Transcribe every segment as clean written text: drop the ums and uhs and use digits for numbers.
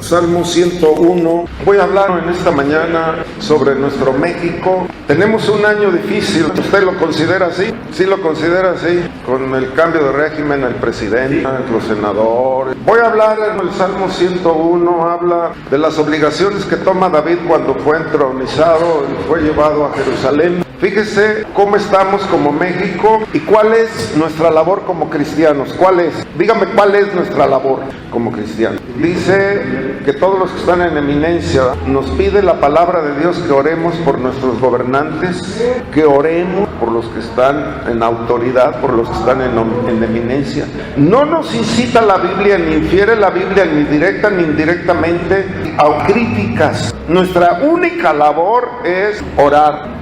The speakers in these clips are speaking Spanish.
Salmo 101. Voy a hablar en esta mañana sobre nuestro México. Tenemos un año difícil. ¿Usted lo considera así? ¿Sí lo considera así? Con el cambio de régimen, el presidente, los senadores. Voy a hablar en el Salmo 101. Habla de las obligaciones que toma David cuando fue entronizado y fue llevado a Jerusalén. Fíjese cómo estamos como México y cuál es nuestra labor como cristianos. ¿Cuál es? Dígame cuál es nuestra labor como cristianos. Dice que todos los que están en eminencia, nos pide la palabra de Dios que oremos por nuestros gobernantes, que oremos por los que están en autoridad, por los que están en eminencia. No nos incita la Biblia, ni infiere la Biblia, ni directa ni indirectamente, a críticas. Nuestra única labor es orar,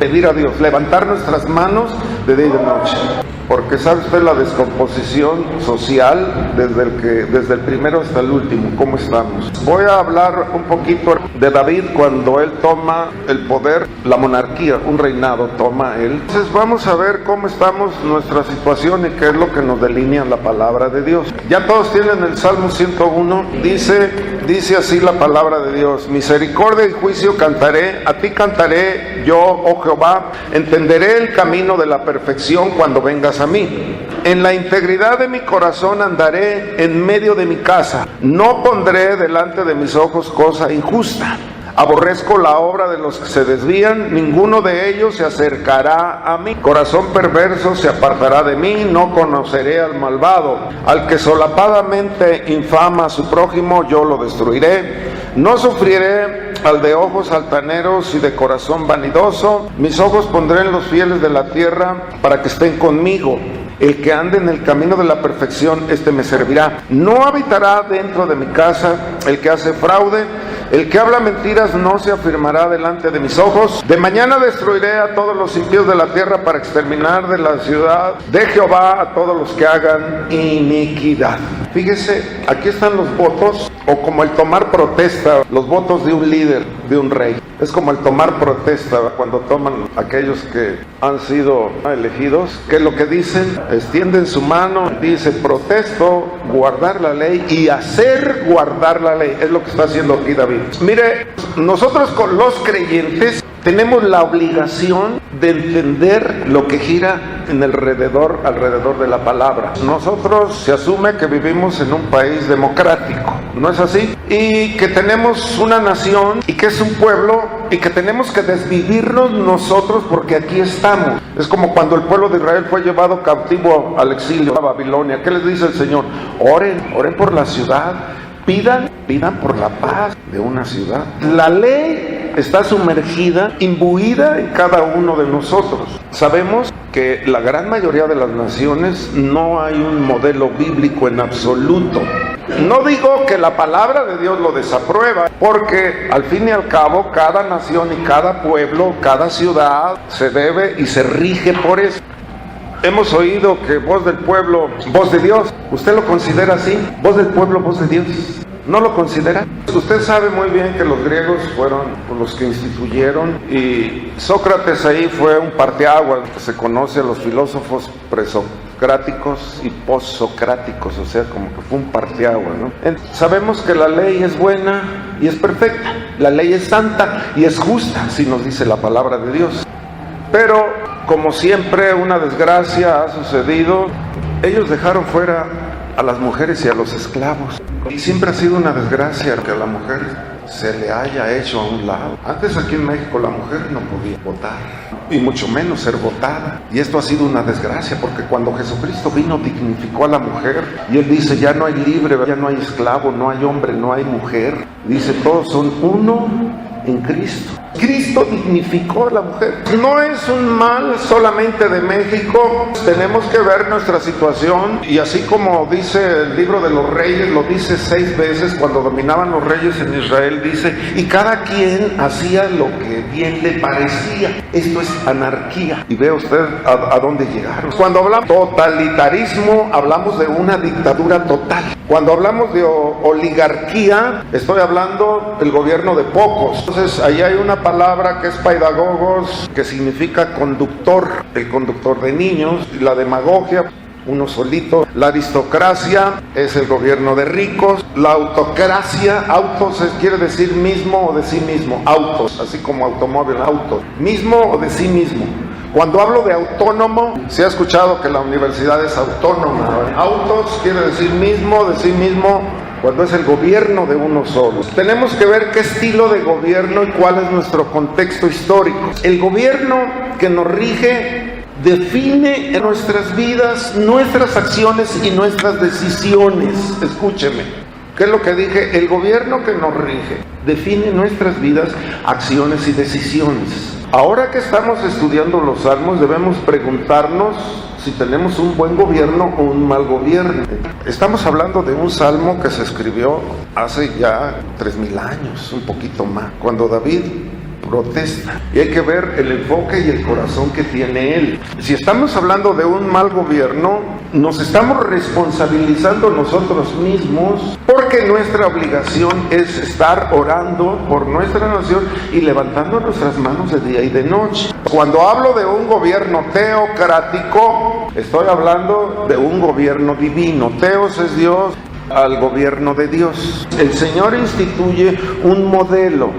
pedir a Dios, levantar nuestras manos de día y de noche. Porque sabe usted la descomposición social desde el primero hasta el último, ¿cómo estamos? Voy a hablar un poquito de David cuando él toma el poder, la monarquía, un reinado toma él. Entonces vamos a ver cómo estamos, nuestra situación y qué es lo que nos delinea la palabra de Dios. Ya todos tienen el Salmo 101, dice así la palabra de Dios: misericordia y juicio cantaré, a ti cantaré yo, oh Jehová, entenderé el camino de la perfección cuando vengas a mí. En la integridad de mi corazón andaré en medio de mi casa, no pondré delante de mis ojos cosa injusta. Aborrezco la obra de los que se desvían, ninguno de ellos se acercará a mí. Corazón perverso se apartará de mí, no conoceré al malvado. Al que solapadamente infama a su prójimo, yo lo destruiré. No sufriré al de ojos altaneros y de corazón vanidoso. Mis ojos pondré en los fieles de la tierra para que estén conmigo. El que ande en el camino de la perfección, este me servirá. No habitará dentro de mi casa el que hace fraude. El que habla mentiras no se afirmará delante de mis ojos. De mañana destruiré a todos los impíos de la tierra para exterminar de la ciudad de Jehová a todos los que hagan iniquidad. Fíjese, aquí están los votos, o como el tomar protesta, los votos de un líder, de un rey. Es como el tomar protesta cuando toman aquellos que han sido elegidos, que lo que dicen, extienden su mano, dice protesto, guardar la ley y hacer guardar la ley. Es lo que está haciendo aquí David. Mire, nosotros con los creyentes tenemos la obligación de entender lo que gira alrededor de la palabra. Nosotros se asume que vivimos en un país democrático, ¿no es así? Y que tenemos una nación y que es un pueblo y que tenemos que desvivirnos nosotros porque aquí estamos. Es como cuando el pueblo de Israel fue llevado cautivo al exilio a Babilonia. ¿Qué les dice el Señor? Oren por la ciudad. Pidan por la paz de una ciudad. La ley está sumergida, imbuida en cada uno de nosotros. Sabemos que la gran mayoría de las naciones no hay un modelo bíblico en absoluto. No digo que la palabra de Dios lo desaprueba, porque al fin y al cabo cada nación y cada pueblo, cada ciudad se debe y se rige por eso. Hemos oído que voz del pueblo, voz de Dios. ¿Usted lo considera así? Voz del pueblo, voz de Dios. ¿No lo considera? Usted sabe muy bien que los griegos fueron los que instituyeron, y Sócrates ahí fue un parteaguas. Se conoce a los filósofos presocráticos y postsocráticos, o sea, como que fue un parteaguas, ¿no? Sabemos que la ley es buena y es perfecta. La ley es santa y es justa, así nos dice la palabra de Dios. Pero, como siempre, una desgracia ha sucedido. Ellos dejaron fuera a las mujeres y a los esclavos. Y siempre ha sido una desgracia que a la mujer se le haya hecho a un lado. Antes aquí en México la mujer no podía votar, y mucho menos ser votada. Y esto ha sido una desgracia, porque cuando Jesucristo vino dignificó a la mujer. Y Él dice, ya no hay libre, ya no hay esclavo, no hay hombre, no hay mujer. Dice, todos son uno en Cristo. Cristo dignificó a la mujer. No es un mal solamente de México. Tenemos que ver nuestra situación, y así como dice el libro de los Reyes, lo dice 6 veces cuando dominaban los reyes en Israel, dice, y cada quien hacía lo que bien le parecía. Esto es anarquía. Y ve usted a dónde llegaron. Cuando hablamos de totalitarismo, hablamos de una dictadura total. Cuando hablamos de oligarquía, estoy hablando del gobierno de pocos. Entonces, ahí hay una palabra que es pedagogos, que significa conductor, el conductor de niños. Y la demagogia uno solito. La aristocracia es el gobierno de ricos. La autocracia, autos quiere decir mismo o de sí mismo, autos, así como automóvil, auto, mismo o de sí mismo. Cuando hablo de autónomo, se ha escuchado que la universidad es autónoma. Autos quiere decir mismo, de sí mismo, cuando es el gobierno de uno solo. Tenemos que ver qué estilo de gobierno y cuál es nuestro contexto histórico. El gobierno que nos rige define en nuestras vidas, nuestras acciones y nuestras decisiones. Escúcheme, ¿qué es lo que dije? El gobierno que nos rige define nuestras vidas, acciones y decisiones. Ahora que estamos estudiando los salmos, debemos preguntarnos si tenemos un buen gobierno o un mal gobierno. Estamos hablando de un salmo que se escribió hace ya 3000 años, un poquito más, cuando David protesta. Y hay que ver el enfoque y el corazón que tiene él. Si estamos hablando de un mal gobierno, nos estamos responsabilizando nosotros mismos, porque nuestra obligación es estar orando por nuestra nación y levantando nuestras manos de día y de noche. Cuando hablo de un gobierno teocrático, estoy hablando de un gobierno divino. Teos es Dios, al gobierno de Dios. El Señor instituye un modelo.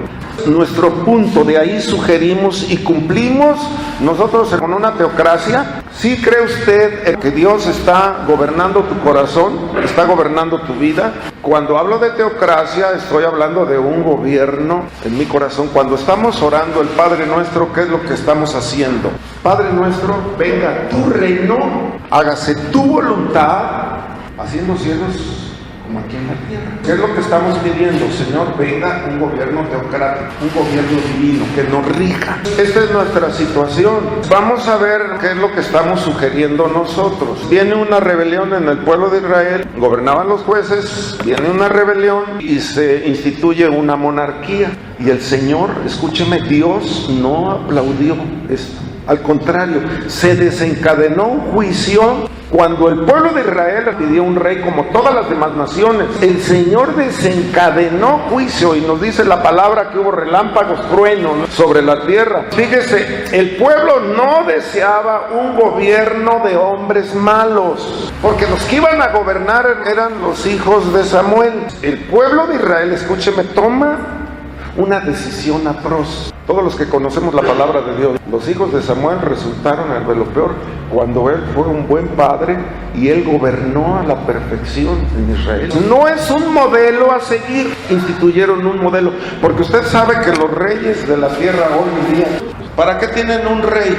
Nuestro punto, de ahí sugerimos y cumplimos nosotros con una teocracia. ¿Sí cree usted que Dios está gobernando tu corazón, está gobernando tu vida? Cuando hablo de teocracia, estoy hablando de un gobierno en mi corazón. Cuando estamos orando el Padre Nuestro, ¿qué es lo que estamos haciendo? Padre Nuestro, venga tu reino, hágase tu voluntad, haciendo cielos como aquí en la tierra. ¿Qué es lo que estamos pidiendo? Señor, venga un gobierno teocrático, un gobierno divino que nos rija. Esta es nuestra situación. Vamos a ver qué es lo que estamos sugiriendo nosotros. Viene una rebelión en el pueblo de Israel, gobernaban los jueces, viene una rebelión y se instituye una monarquía. Y el Señor, escúcheme, Dios no aplaudió esto. Al contrario, se desencadenó un juicio cuando el pueblo de Israel pidió un rey como todas las demás naciones. El Señor desencadenó juicio y nos dice la palabra que hubo relámpagos, truenos sobre la tierra. Fíjese, el pueblo no deseaba un gobierno de hombres malos, porque los que iban a gobernar eran los hijos de Samuel. El pueblo de Israel, escúcheme, toma una decisión atroz. Todos los que conocemos la palabra de Dios, los hijos de Samuel resultaron de lo peor cuando él fue un buen padre y él gobernó a la perfección en Israel. No es un modelo a seguir, instituyeron un modelo, porque usted sabe que los reyes de la tierra hoy en día, ¿para qué tienen un rey?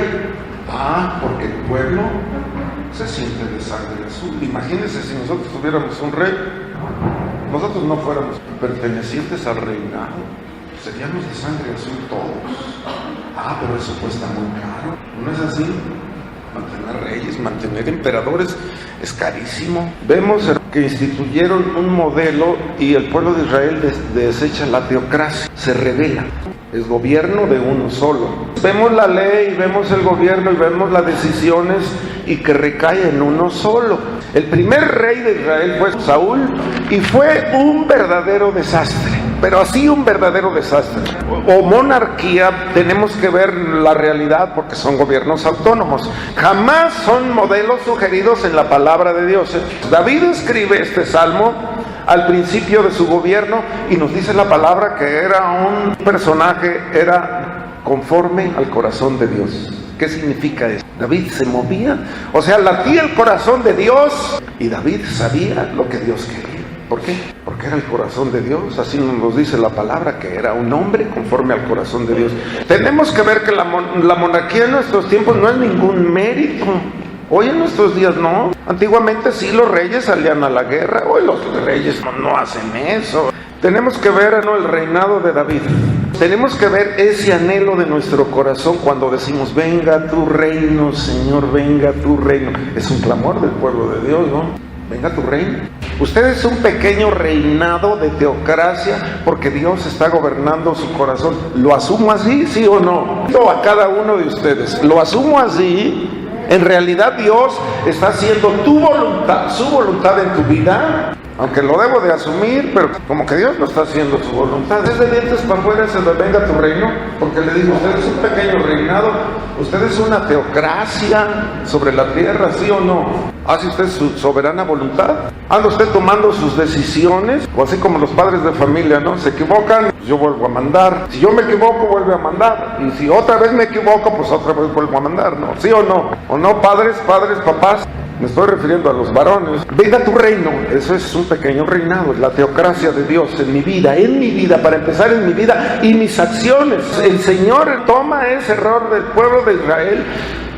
Porque el pueblo se siente de sangre azul. Imagínense si nosotros tuviéramos un rey, nosotros no fuéramos pertenecientes al reinado, seríamos de sangre azul todos. Pero eso cuesta muy caro. ¿No es así? Mantener reyes, mantener emperadores es carísimo. Vemos que instituyeron un modelo y el pueblo de Israel desecha la teocracia, se rebela. Es gobierno de uno solo. Vemos la ley, vemos el gobierno y vemos las decisiones y que recae en uno solo. El primer rey de Israel fue Saúl y fue un verdadero desastre. Pero así un verdadero desastre. O monarquía, tenemos que ver la realidad porque son gobiernos autónomos. Jamás son modelos sugeridos en la palabra de Dios. David escribe este salmo al principio de su gobierno y nos dice la palabra que era un personaje, era conforme al corazón de Dios. ¿Qué significa eso? David se movía, o sea, latía el corazón de Dios y David sabía lo que Dios quería. ¿Por qué? Porque era el corazón de Dios, así nos dice la palabra, que era un hombre conforme al corazón de Dios. Tenemos que ver que la monarquía en nuestros tiempos no es ningún mérito. Hoy en nuestros días no. Antiguamente sí, los reyes salían a la guerra. Hoy los reyes no hacen eso. Tenemos que ver el reinado de David. Tenemos que ver ese anhelo de nuestro corazón cuando decimos, venga tu reino, Señor, venga tu reino. Es un clamor del pueblo de Dios, ¿no? Venga tu reino. Usted es un pequeño reinado de teocracia porque Dios está gobernando su corazón. ¿Lo asumo así, sí o no? A cada uno de ustedes. ¿Lo asumo así? En realidad Dios está haciendo tu voluntad, su voluntad en tu vida. aunque lo debo de asumir, pero como que Dios no está haciendo su voluntad. Es de dientes para afuera, se le venga tu reino, porque le digo, usted es un pequeño reinado, usted es una teocracia sobre la tierra, ¿sí o no? ¿Hace usted su soberana voluntad? ¿Anda usted tomando sus decisiones? O así como los padres de familia, ¿no? Se equivocan, yo vuelvo a mandar. Si yo me equivoco, vuelve a mandar. Y si otra vez me equivoco, pues otra vez vuelvo a mandar, ¿no? ¿Sí o no? ¿O no, padres, papás? Me estoy refiriendo a los varones. Venga tu reino. Eso es un pequeño reinado, es la teocracia de Dios en mi vida, para empezar en mi vida y mis acciones. El Señor toma ese error del pueblo de Israel,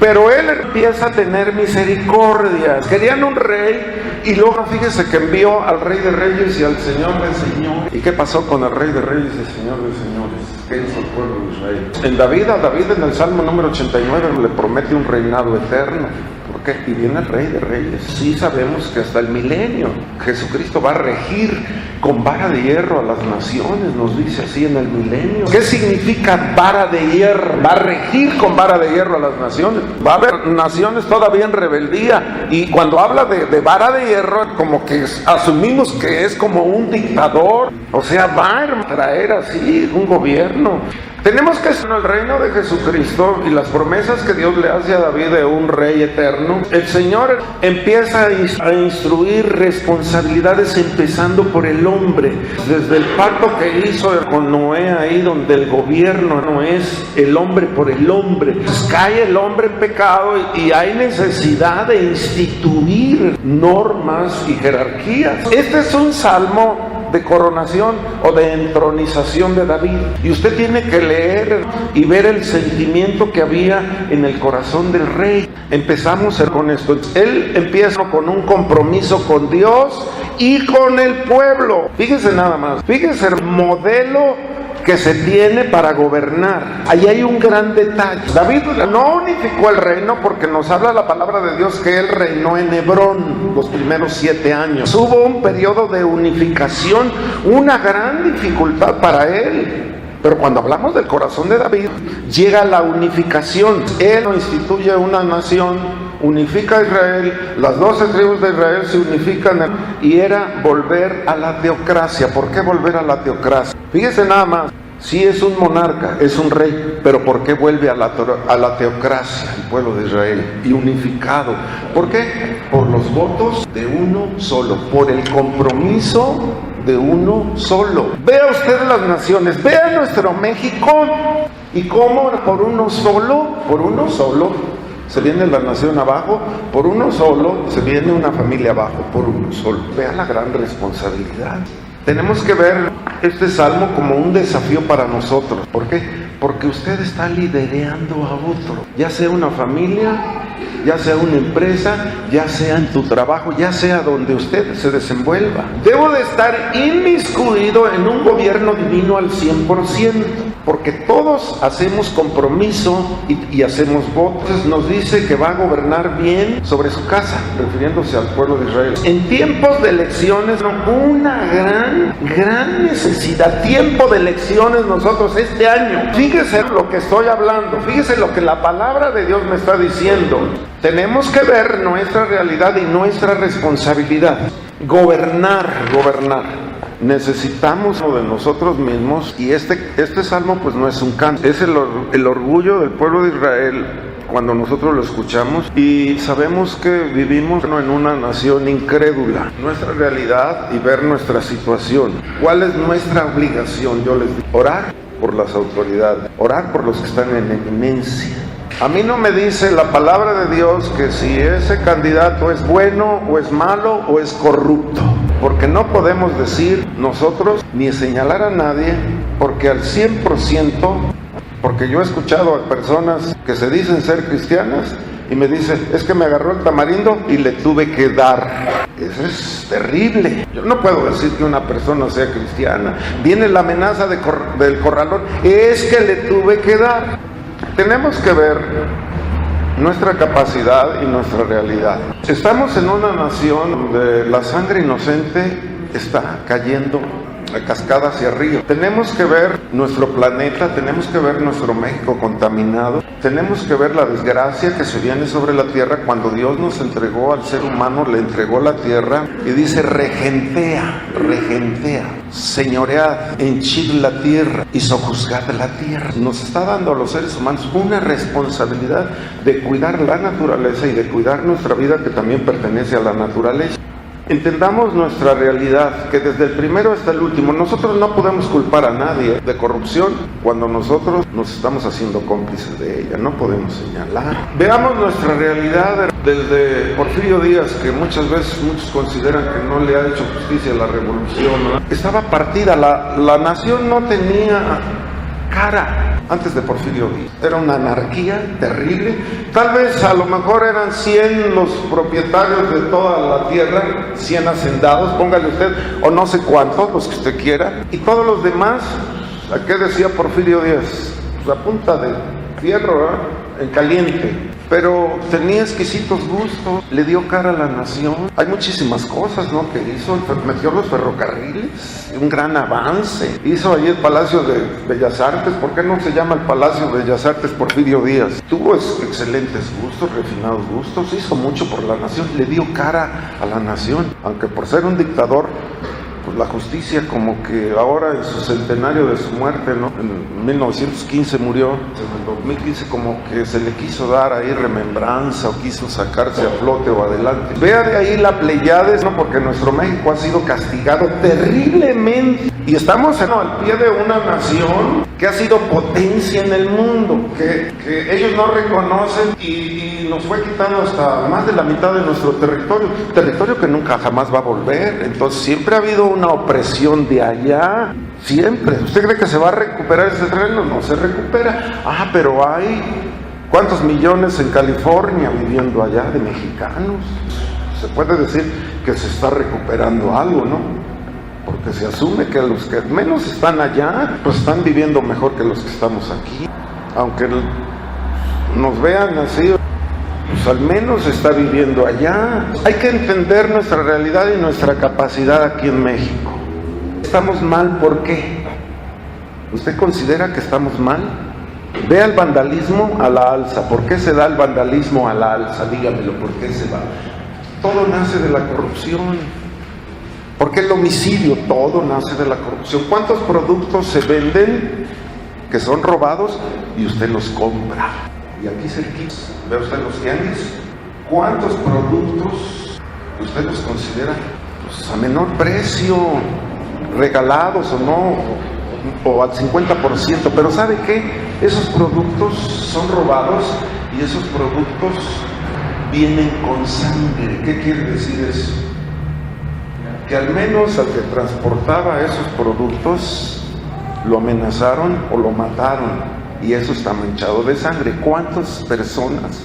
pero Él empieza a tener misericordia. Querían un rey y luego fíjese que envió al Rey de Reyes y al Señor del Señor. ¿Y qué pasó con el Rey de Reyes y el Señor de Señores? ¿Qué hizo el pueblo de Israel? A David en el Salmo número 89 le promete un reinado eterno. ¿Por qué? Y viene el Rey de Reyes. Sí sabemos que hasta el milenio Jesucristo va a regir con vara de hierro a las naciones, nos dice así en el milenio. ¿Qué significa vara de hierro? Va a regir con vara de hierro a las naciones. Va a haber naciones todavía en rebeldía, y cuando habla de vara de hierro, como que asumimos que es como un dictador, o sea, va a traer así un gobierno. Tenemos que ser el reino de Jesucristo y las promesas que Dios le hace a David de un rey eterno. El Señor empieza a instruir responsabilidades empezando por el hombre. Desde el pacto que hizo con Noé, ahí donde el gobierno no es el hombre por el hombre. Pues cae el hombre en pecado y hay necesidad de instituir normas y jerarquías. Este es un salmo de coronación o de entronización de David, y usted tiene que leer y ver el sentimiento que había en el corazón del rey. Empezamos con esto. Él empieza con un compromiso con Dios y con el pueblo. Fíjese nada más, fíjese el modelo que se tiene para gobernar. Ahí hay un gran detalle. David no unificó el reino, porque nos habla la palabra de Dios que él reinó en Hebrón los primeros 7 años. Hubo un periodo de unificación, una gran dificultad para él. Pero cuando hablamos del corazón de David, llega la unificación. Él instituye una nación, unifica a Israel, las 12 tribus de Israel se unifican, y era volver a la teocracia. ¿Por qué volver a la teocracia? Fíjese nada más, sí es un monarca, es un rey, pero ¿por qué vuelve a la teocracia el pueblo de Israel? Y unificado. ¿Por qué? Por los votos de uno solo, por el compromiso de uno solo. Vea usted las naciones, vea nuestro México, y cómo por uno solo se viene la nación abajo, por uno solo se viene una familia abajo, por uno solo. Vea la gran responsabilidad. Tenemos que ver este salmo como un desafío para nosotros. ¿Por qué? Porque usted está liderando a otro, ya sea una familia, ya sea una empresa, ya sea en tu trabajo, ya sea donde usted se desenvuelva. Debo de estar inmiscuido en un gobierno divino al 100%, porque todos hacemos compromiso y hacemos votos. Nos dice que va a gobernar bien sobre su casa, refiriéndose al pueblo de Israel. En tiempos de elecciones, una gran necesidad, tiempo de elecciones nosotros este año. Fíjese lo que estoy hablando, fíjese lo que la palabra de Dios me está diciendo. Tenemos que ver nuestra realidad y nuestra responsabilidad. Gobernar. Necesitamos de nosotros mismos, y este salmo pues no es un canto, es el orgullo del pueblo de Israel cuando nosotros lo escuchamos y sabemos que vivimos en una nación incrédula. Nuestra realidad y ver nuestra situación. ¿Cuál es nuestra obligación? Yo les digo, orar por las autoridades, orar por los que están en eminencia. A mí no me dice la palabra de Dios que si ese candidato es bueno o es malo o es corrupto, porque no podemos decir nosotros ni señalar a nadie, porque al 100%, porque yo he escuchado a personas que se dicen ser cristianas y me dicen, es que me agarró el tamarindo y le tuve que dar. Eso es terrible. Yo no puedo decir que una persona sea cristiana. Viene la amenaza del corralón, es que le tuve que dar. Tenemos que ver nuestra capacidad y nuestra realidad. Estamos en una nación donde la sangre inocente está cayendo a cascada hacia arriba. Tenemos que ver nuestro planeta, tenemos que ver nuestro México contaminado. Tenemos que ver la desgracia que se viene sobre la tierra cuando Dios nos entregó al ser humano, le entregó la tierra y dice regentea, señoread, henchid la tierra y sojuzgad la tierra. Nos está dando a los seres humanos una responsabilidad de cuidar la naturaleza y de cuidar nuestra vida que también pertenece a la naturaleza. Entendamos nuestra realidad, que desde el primero hasta el último, nosotros no podemos culpar a nadie de corrupción cuando nosotros nos estamos haciendo cómplices de ella, no podemos señalar. Veamos nuestra realidad desde Porfirio Díaz, que muchas veces muchos consideran que no le ha hecho justicia a la revolución, ¿no? Estaba partida, la nación no tenía cara antes de Porfirio Díaz. Era una anarquía terrible. Tal vez a lo mejor eran 100 los propietarios de toda la tierra, 100 hacendados, póngale usted, o no sé cuántos, los que usted quiera. Y todos los demás, ¿a qué decía Porfirio Díaz? Pues a punta de fierro, en caliente. Pero tenía exquisitos gustos, le dio cara a la nación. Hay muchísimas cosas, ¿no?, que hizo. Metió los ferrocarriles, un gran avance. Hizo ahí el Palacio de Bellas Artes. ¿Por qué no se llama el Palacio de Bellas Artes Porfirio Díaz? Tuvo excelentes gustos, refinados gustos, hizo mucho por la nación, le dio cara a la nación. Aunque por ser un dictador, pues la justicia como que ahora en su centenario de su muerte, ¿no?, en 1915 murió, en el 2015 como que se le quiso dar ahí remembranza o quiso sacarse a flote o adelante. Vea de ahí la Pleiades, ¿no?, porque nuestro México ha sido castigado terriblemente y estamos al pie de una nación que ha sido potencia en el mundo, que ellos no reconocen y nos fue quitando hasta más de la mitad de nuestro territorio que nunca jamás va a volver. Entonces siempre ha habido una opresión de allá, siempre. ¿Usted cree que se va a recuperar ese terreno? No se recupera. Pero hay ¿cuántos millones en California viviendo allá de mexicanos? Se puede decir que se está recuperando algo, ¿no? Porque se asume que los que menos están allá, pues están viviendo mejor que los que estamos aquí. Aunque nos vean así, pues al menos está viviendo allá. Hay que entender nuestra realidad y nuestra capacidad aquí en México. ¿Estamos mal por qué? ¿Usted considera que estamos mal? Vea el vandalismo a la alza. ¿Por qué se da el vandalismo a la alza? Dígamelo, ¿por qué se va? Todo nace de la corrupción. ¿Por qué el homicidio? Todo nace de la corrupción. ¿Cuántos productos se venden que son robados y usted los compra? Y aquí cerquita, ve usted los tianguis. ¿Cuántos productos usted los considera pues, a menor precio, regalados o no, o al 50%? Pero ¿sabe qué? Esos productos son robados y esos productos vienen con sangre. ¿Qué quiere decir eso? Que al menos al que transportaba esos productos lo amenazaron o lo mataron y eso está manchado de sangre. ¿Cuántas personas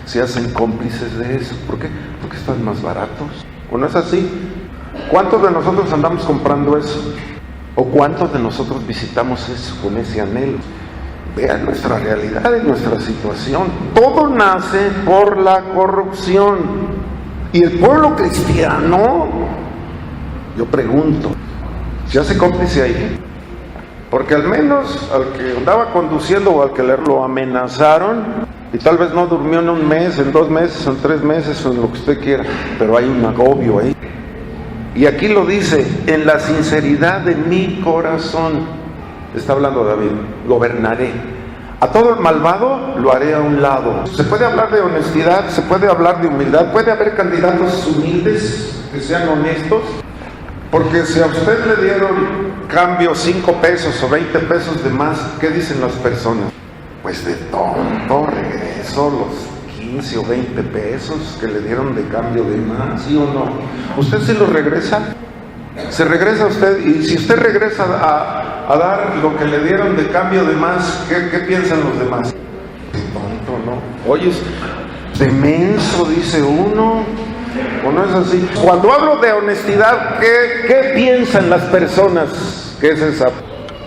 se hacen cómplices de eso? ¿Por qué? Porque están más baratos. ¿O no es así? ¿Cuántos de nosotros andamos comprando eso? ¿O cuántos de nosotros visitamos eso con ese anhelo? Vean nuestra realidad y nuestra situación. Todo nace por la corrupción. Y el pueblo cristiano, yo pregunto, ¿se hace cómplice ahí? Porque al menos al que andaba conduciendo o al que lo amenazaron, y tal vez no durmió en un mes, en 2 meses, en 3 meses, o en lo que usted quiera, pero hay un agobio ahí. Y aquí lo dice, en la sinceridad de mi corazón, está hablando David, gobernaré. A todo el malvado lo haré a un lado. Se puede hablar de honestidad, se puede hablar de humildad, puede haber candidatos humildes que sean honestos. Porque si a usted le dieron cambio 5 pesos o 20 pesos de más, ¿qué dicen las personas? Pues de tonto regreso los 15 o 20 pesos que le dieron de cambio de más, ¿sí o no? ¿Usted se lo regresa? Se regresa usted, y si usted regresa a dar lo que le dieron de cambio de más, ¿qué piensan los demás? De tonto, ¿no? Oye, de menso, dice uno. ¿O no es así? Cuando hablo de honestidad, ¿qué piensan las personas? ¿Qué es esa?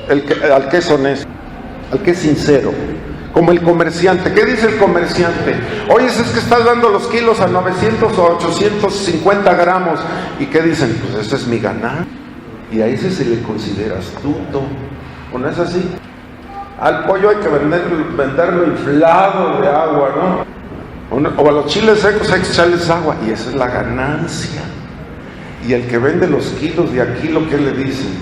Al que es honesto, al que es sincero. Como el comerciante. ¿Qué dice el comerciante? Oye, es que estás dando los kilos a 900 o 850 gramos. ¿Y qué dicen? Pues esta es mi ganancia. Y a ese se le considera astuto. ¿O no es así? Al pollo hay que venderlo inflado de agua, ¿no? O a los chiles secos hay que echarles agua, y esa es la ganancia. Y el que vende los kilos de aquí, ¿lo que le dicen?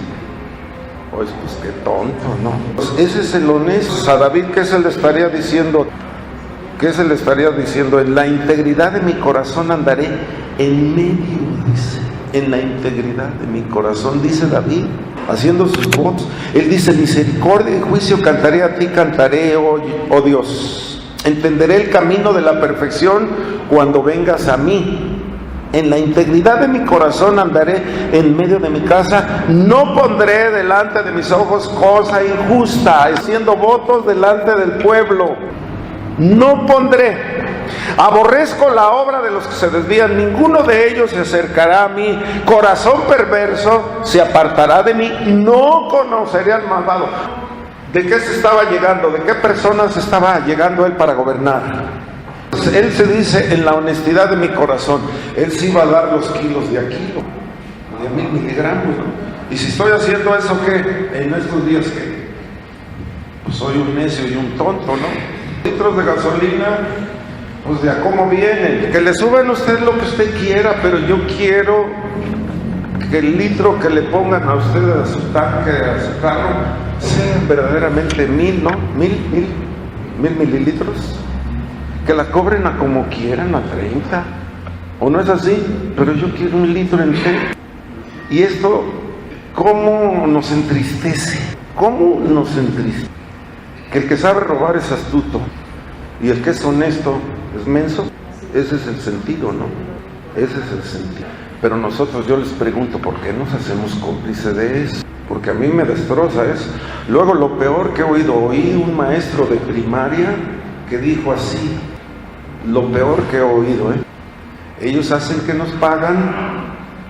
Pues qué tonto, ¿no? Pues ese es el honesto. A David, ¿qué se le estaría diciendo? ¿Qué se le estaría diciendo? En la integridad de mi corazón andaré en medio, dice. En la integridad de mi corazón, dice David, haciendo sus votos. Él dice, misericordia y juicio cantaré a ti, cantaré, oh Dios. Entenderé el camino de la perfección cuando vengas a mí. En la integridad de mi corazón andaré en medio de mi casa. No pondré delante de mis ojos cosa injusta, haciendo votos delante del pueblo. No pondré. Aborrezco la obra de los que se desvían, ninguno de ellos se acercará a mí. Corazón perverso se apartará de mí, no conoceré al malvado. ¿De qué se estaba llegando? ¿De qué personas estaba llegando él para gobernar? Él se dice, en la honestidad de mi corazón, él sí va a dar los kilos de aquí, de 1000 miligramos, ¿no? Y si estoy haciendo eso, ¿qué? En estos días, ¿qué? Pues soy un necio y un tonto, ¿no? Litros de gasolina, pues de a cómo vienen. Que le suban usted lo que usted quiera, pero yo quiero que el litro que le pongan a usted a su tanque, a su carro, sea verdaderamente 1000, ¿no? 1000 mililitros. Que la cobren a como quieran, a 30, o no es así, pero yo quiero un litro entero. Y esto, ¿cómo nos entristece? ¿Cómo nos entristece? Que el que sabe robar es astuto, y el que es honesto es menso. Ese es el sentido, ¿no? Ese es el sentido. Pero nosotros, yo les pregunto, ¿por qué nos hacemos cómplices de eso? Porque a mí me destroza eso. Luego, lo peor que he oí un maestro de primaria que dijo así, lo peor que he oído, ellos hacen que nos pagan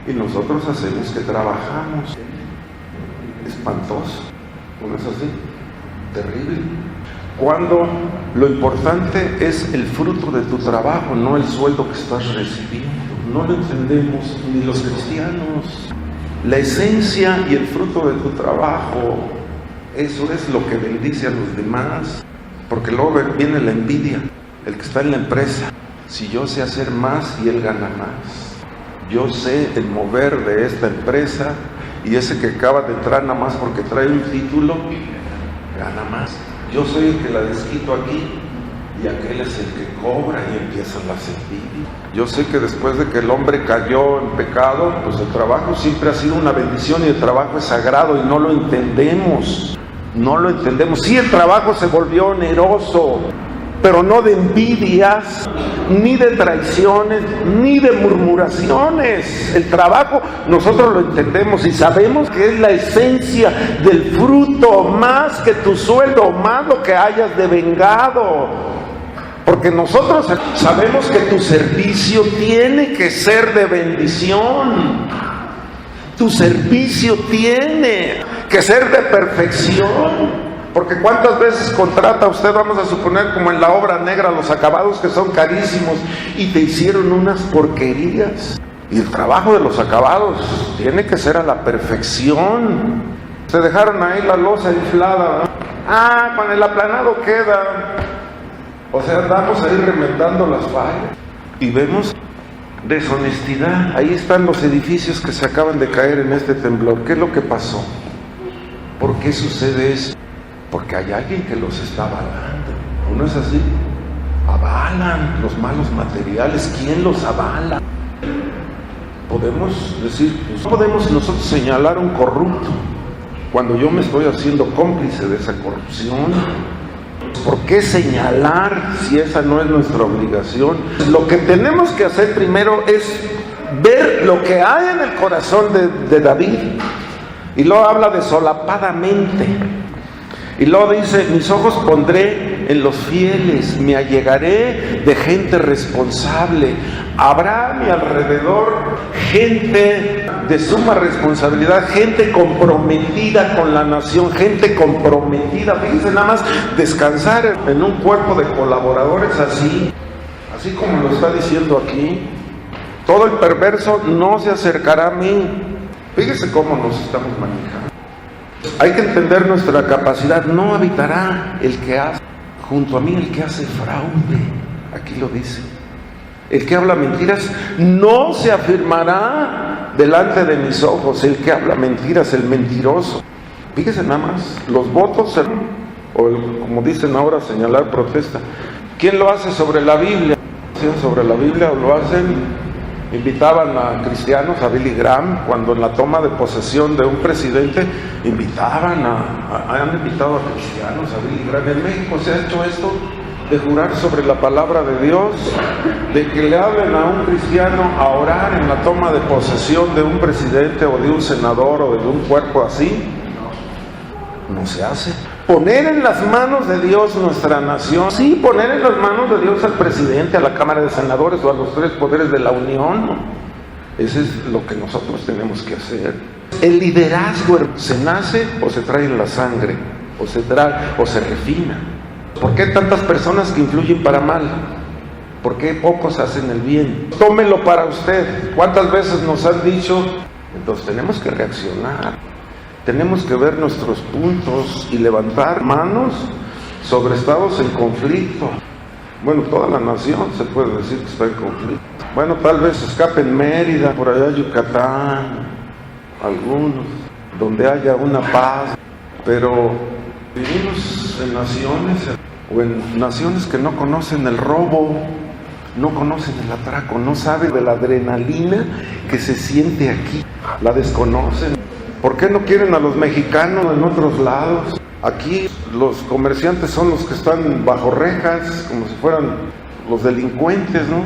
y nosotros hacemos que trabajamos. Espantoso, ¿no es así? Terrible. Cuando lo importante es el fruto de tu trabajo, no el sueldo que estás recibiendo. No lo entendemos ni los cristianos. La esencia y el fruto de tu trabajo, eso es lo que bendice a los demás. Porque luego viene la envidia. El que está en la empresa, si yo sé hacer más y él gana más, yo sé el mover de esta empresa, y ese que acaba de entrar nada más porque trae un título, gana más. Yo soy el que la desquito aquí, y aquel es el que cobra, y empiezan las envidias. Yo sé que después de que el hombre cayó en pecado, pues el trabajo siempre ha sido una bendición, y el trabajo es sagrado, y no lo entendemos. No lo entendemos. Sí, el trabajo se volvió oneroso, pero no de envidias, ni de traiciones, ni de murmuraciones. El trabajo nosotros lo entendemos y sabemos que es la esencia del fruto, más que tu sueldo, más lo que hayas devengado. Porque nosotros sabemos que tu servicio tiene que ser de bendición. Tu servicio tiene que ser de perfección. Porque ¿cuántas veces contrata usted, vamos a suponer, como en la obra negra, los acabados que son carísimos, y te hicieron unas porquerías? Y el trabajo de los acabados tiene que ser a la perfección. Se dejaron ahí la losa inflada, ¿no? Con el aplanado queda. O sea, andamos ahí remendando las fallas. Y vemos deshonestidad. Ahí están los edificios que se acaban de caer en este temblor. ¿Qué es lo que pasó? ¿Por qué sucede eso? Porque hay alguien que los está avalando. ¿No es así? Avalan los malos materiales. ¿Quién los avala? Podemos decir, no podemos nosotros señalar a un corrupto cuando yo me estoy haciendo cómplice de esa corrupción. ¿Por qué señalar si esa no es nuestra obligación? Lo que tenemos que hacer primero es ver lo que hay en el corazón de David. Y luego habla de solapadamente. Y luego dice, mis ojos pondré en los fieles, me allegaré de gente responsable. Habrá a mi alrededor gente de suma responsabilidad, gente comprometida con la nación, gente comprometida. Fíjense nada más, descansar en un cuerpo de colaboradores así como lo está diciendo aquí. Todo el perverso no se acercará a mí. Fíjese cómo nos estamos manejando. Hay que entender nuestra capacidad. No habitará el que hace junto a mí, el que hace fraude. Aquí lo dice. El que habla mentiras no se afirmará delante de mis ojos. El que habla mentiras, el mentiroso. Fíjese nada más, los votos, como dicen ahora, señalar protesta. ¿Quién lo hace sobre la Biblia? ¿Sí? Sobre la Biblia lo hacen. Invitaban a cristianos, a Billy Graham, cuando en la toma de posesión de un presidente, han invitado a cristianos, a Billy Graham. En México se ha hecho esto de jurar sobre la palabra de Dios, de que le hablen a un cristiano a orar en la toma de posesión de un presidente o de un senador o de un cuerpo así. No se hace. Poner en las manos de Dios nuestra nación. Sí, poner en las manos de Dios al presidente, a la Cámara de Senadores o a los tres poderes de la Unión. Eso es lo que nosotros tenemos que hacer. El liderazgo se nace o se trae en la sangre, o se trae o se refina. ¿Por qué tantas personas que influyen para mal? ¿Por qué pocos hacen el bien? Tómelo para usted. ¿Cuántas veces nos han dicho? Entonces tenemos que reaccionar. Tenemos que ver nuestros puntos y levantar manos sobre estados en conflicto. Bueno, toda la nación se puede decir que está en conflicto. Bueno, tal vez escapen Mérida, por allá Yucatán, algunos, donde haya una paz. Pero vivimos en naciones que no conocen el robo, no conocen el atraco, no saben de la adrenalina que se siente aquí, la desconocen. ¿Por qué no quieren a los mexicanos en otros lados? Aquí los comerciantes son los que están bajo rejas, como si fueran los delincuentes, ¿no?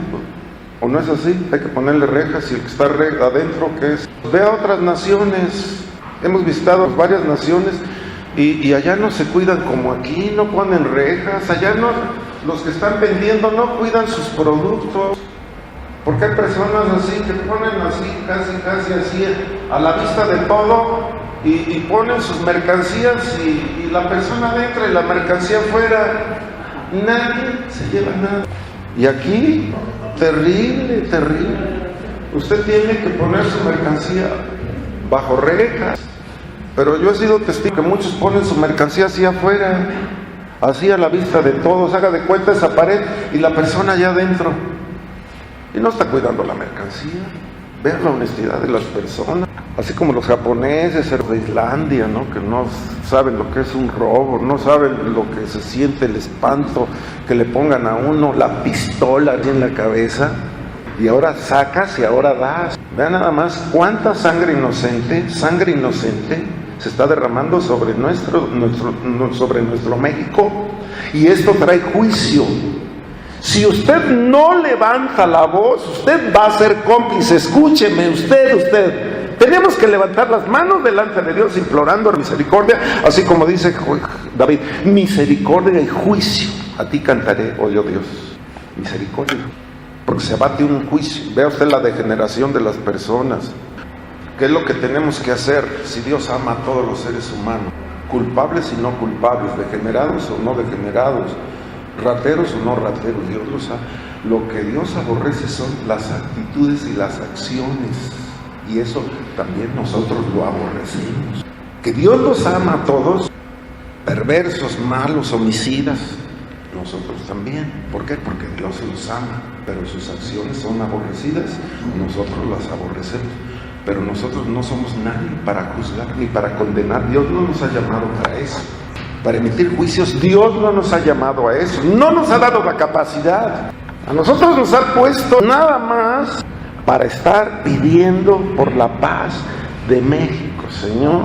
¿O no es así? Hay que ponerle rejas y el que está adentro, ¿qué es? Ve a otras naciones. Hemos visitado varias naciones y allá no se cuidan como aquí, no ponen rejas. Allá no, los que están vendiendo no cuidan sus productos. Porque hay personas así que ponen así, casi así, a la vista de todo, y ponen sus mercancías y la persona adentro y la mercancía afuera. Nadie se lleva nada. Y aquí, terrible. Usted tiene que poner su mercancía bajo rejas. Pero yo he sido testigo que muchos ponen su mercancía así afuera, así a la vista de todos. Haga de cuenta esa pared y la persona allá adentro. Y no está cuidando la mercancía. Vean la honestidad de las personas. Así como los japoneses de Islandia, ¿no? Que no saben lo que es un robo, no saben lo que se siente el espanto, que le pongan a uno la pistola aquí en la cabeza. Y ahora sacas y ahora das. Vean nada más cuánta sangre inocente se está derramando sobre nuestro México. Y esto trae juicio. Si usted no levanta la voz, usted va a ser cómplice. Escúcheme, usted. Tenemos que levantar las manos delante de Dios implorando misericordia, así como dice David, misericordia y juicio. A ti cantaré, oh Dios, misericordia. Porque se abate un juicio. Vea usted la degeneración de las personas. ¿Qué es lo que tenemos que hacer si Dios ama a todos los seres humanos? Culpables y no culpables, degenerados o no degenerados, rateros o no rateros, Dios los ama. Lo que Dios aborrece son las actitudes y las acciones, y eso también nosotros lo aborrecemos. Que Dios los ama a todos, perversos, malos, homicidas, nosotros también. ¿Por qué? Porque Dios los ama, pero sus acciones son aborrecidas, nosotros las aborrecemos. Pero nosotros no somos nadie para juzgar ni para condenar. Dios no nos ha llamado para eso, para emitir juicios. Dios no nos ha llamado a eso, no nos ha dado la capacidad. A nosotros nos ha puesto nada más para estar pidiendo por la paz de México, Señor.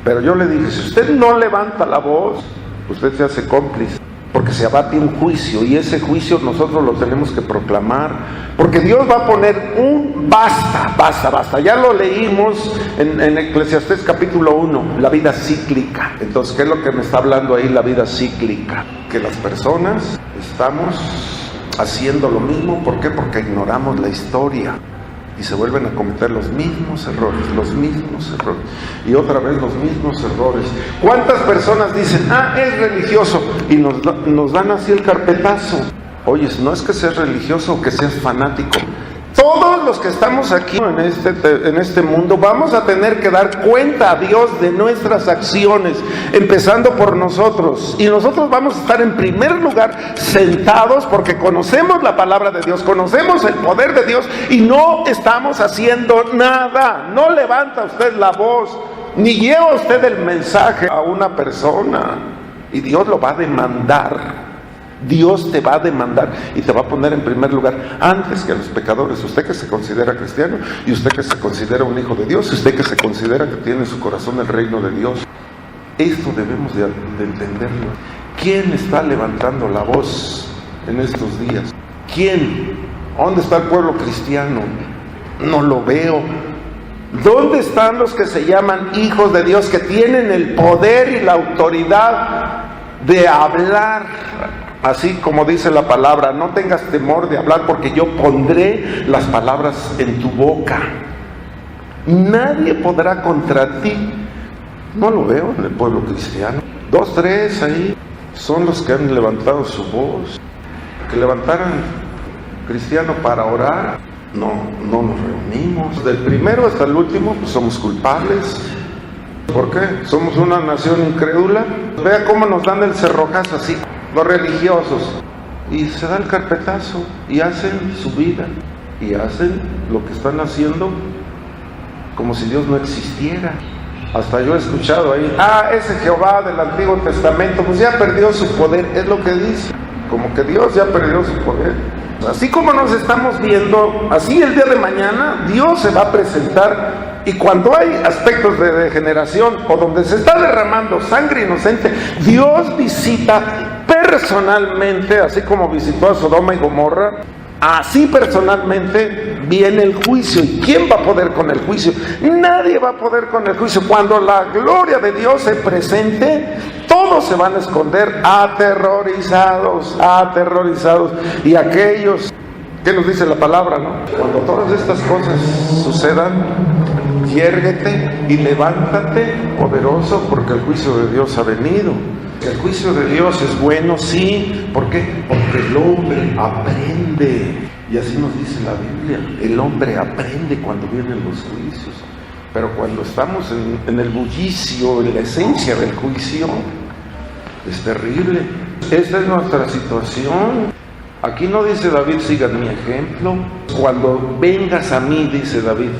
Pero yo le dije, si usted no levanta la voz, usted se hace cómplice, porque se abate un juicio, y ese juicio nosotros lo tenemos que proclamar, porque Dios va a poner un basta. Ya lo leímos en Eclesiastés capítulo 1, la vida cíclica. Entonces, ¿qué es lo que me está hablando ahí la vida cíclica? Que las personas estamos haciendo lo mismo. ¿Por qué? Porque ignoramos la historia y se vuelven a cometer los mismos errores, y otra vez los mismos errores. ¿Cuántas personas dicen, es religioso, y nos dan así el carpetazo? Oye, no es que seas religioso o que seas fanático, Todos los que estamos aquí en este mundo vamos a tener que dar cuenta a Dios de nuestras acciones, empezando por nosotros. Y nosotros vamos a estar en primer lugar sentados porque conocemos la palabra de Dios, conocemos el poder de Dios y no estamos haciendo nada. No levanta usted la voz, ni lleva usted el mensaje a una persona y Dios lo va a demandar. Dios te va a demandar y te va a poner en primer lugar antes que a los pecadores. Usted que se considera cristiano y usted que se considera un hijo de Dios, y usted que se considera que tiene en su corazón el reino de Dios. Esto debemos de entenderlo. ¿Quién está levantando la voz en estos días? ¿Quién? ¿Dónde está el pueblo cristiano? No lo veo. ¿Dónde están los que se llaman hijos de Dios, que tienen el poder y la autoridad de hablar? Así como dice la palabra, no tengas temor de hablar porque yo pondré las palabras en tu boca. Nadie podrá contra ti. No lo veo en el pueblo cristiano. 2, 3 ahí son los que han levantado su voz. Que levantaran cristiano para orar. No nos reunimos. Del primero hasta el último, pues somos culpables. ¿Por qué? Somos una nación incrédula. Vea cómo nos dan el cerrojazo así, los religiosos, y se da el carpetazo y hacen su vida y hacen lo que están haciendo como si Dios no existiera. Hasta yo he escuchado ahí, ese Jehová del Antiguo Testamento pues ya perdió su poder, es lo que dice, como que Dios ya perdió su poder. Así como nos estamos viendo, así el día de mañana Dios se va a presentar, y cuando hay aspectos de degeneración o donde se está derramando sangre inocente, Dios visita personalmente, así como visitó a Sodoma y Gomorra, así personalmente viene el juicio. ¿Y quién va a poder con el juicio? Nadie va a poder con el juicio. Cuando la gloria de Dios se presente, todos se van a esconder aterrorizados. Y aquellos, ¿qué nos dice la palabra, no? Cuando todas estas cosas sucedan, yérguete y levántate, poderoso, porque el juicio de Dios ha venido. El juicio de Dios es bueno, sí. ¿Por qué? Porque el hombre aprende. Y así nos dice la Biblia. El hombre aprende cuando vienen los juicios. Pero cuando estamos en el bullicio, en la esencia del juicio, es terrible. Esta es nuestra situación. Aquí no dice David, sigan mi ejemplo. Cuando vengas a mí, dice David,